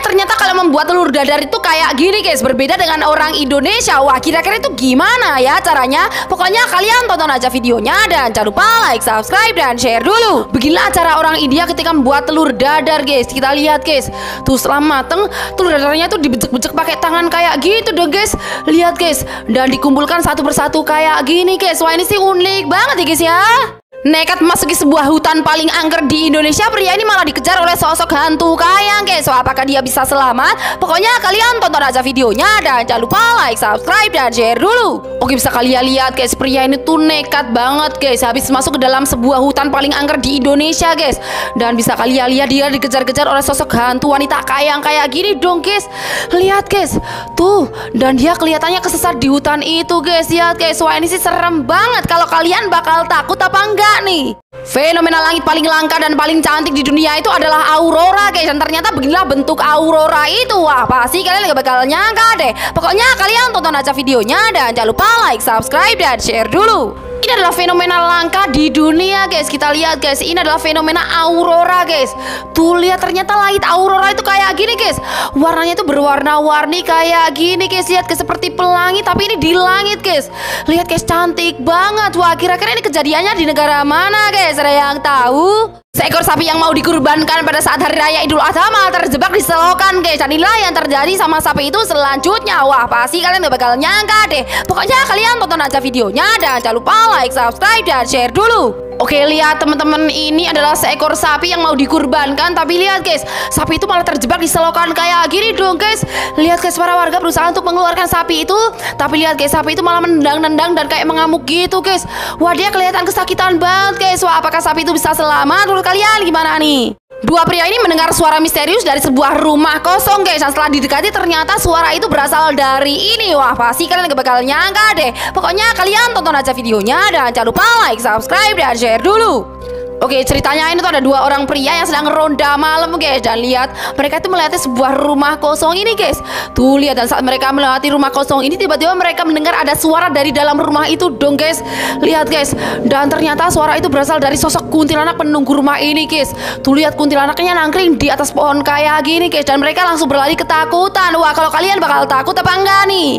ternyata kalau membuat telur dadar itu kayak gini guys, berbeda dengan orang Indonesia. Wah, kira-kira itu gimana ya caranya? Pokoknya kalian tonton aja videonya dan jangan lupa like, subscribe, dan share dulu. Beginilah cara orang India ketika membuat telur dadar guys. Kita lihat guys, tuh setelah mateng telur dadarnya tuh dibecek-becek pakai tangan kayak gitu dong guys. Lihat guys, dan dikumpulkan satu persatu kayak gini guys. Wah, ini sih unik banget ya guys ya. Nekat memasuki sebuah hutan paling angker di Indonesia, pria ini malah dikejar oleh sosok hantu kayang guys. So, apakah dia bisa selamat? Pokoknya kalian tonton aja videonya dan jangan lupa like, subscribe, dan share dulu. Oke, bisa kalian lihat guys, pria ini tuh nekat banget guys, habis masuk ke dalam sebuah hutan paling angker di Indonesia guys. Dan bisa kalian lihat dia dikejar-kejar oleh sosok hantu wanita kayang kayak gini dong guys. Lihat guys, tuh, dan dia kelihatannya kesesat di hutan itu guys. Lihat guys, wah ini sih serem banget. Kalau kalian bakal takut apa enggak nih? Fenomena langit paling langka dan paling cantik di dunia itu adalah aurora guys. Dan ternyata beginilah bentuk aurora itu. Wah, pasti kalian gak bakal nyangka deh. Pokoknya kalian tonton aja videonya dan jangan lupa like, subscribe, dan share dulu. Ini adalah fenomena langka di dunia guys. Kita lihat guys, ini adalah fenomena aurora guys. Tuh lihat, ternyata langit aurora itu kayak gini guys. Warnanya itu berwarna-warni kayak gini guys. Lihat guys, seperti pelangi tapi ini di langit guys. Lihat guys, cantik banget. Wah, kira-kira ini kejadiannya di negara mana guys? Ada yang tahu? Seekor sapi yang mau dikurbankan pada saat hari raya Idul Adha malah terjebak di selokan guys. Dan inilah yang terjadi sama sapi itu selanjutnya. Wah, pasti kalian gak bakal nyangka deh. Pokoknya kalian tonton aja videonya dan jangan lupa like, subscribe, dan share dulu. Oke, lihat teman-teman, ini adalah seekor sapi yang mau dikurbankan. Tapi lihat guys, sapi itu malah terjebak di selokan kayak gini dong guys. Lihat guys, para warga berusaha untuk mengeluarkan sapi itu. Tapi lihat guys, sapi itu malah menendang-nendang dan kayak mengamuk gitu guys. Wah, dia kelihatan kesakitan banget guys. Wah, apakah sapi itu bisa selamat? Menurut kalian gimana nih? Dua pria ini mendengar suara misterius dari sebuah rumah kosong guys. Dan setelah didekati ternyata suara itu berasal dari ini. Wah, pasti kalian gak bakal nyangka deh. Pokoknya kalian tonton aja videonya dan jangan lupa like, subscribe, dan share dulu. Oke, ceritanya ini tuh ada dua orang pria yang sedang ronda malam guys. Dan lihat, mereka itu melewati sebuah rumah kosong ini guys. Tuh lihat, dan saat mereka melewati rumah kosong ini tiba-tiba mereka mendengar ada suara dari dalam rumah itu dong guys. Lihat guys, dan ternyata suara itu berasal dari sosok kuntilanak penunggu rumah ini guys. Tuh lihat, kuntilanaknya nangkring di atas pohon kayak gini guys. Dan mereka langsung berlari ketakutan. Wah, kalau kalian bakal takut apa enggak nih?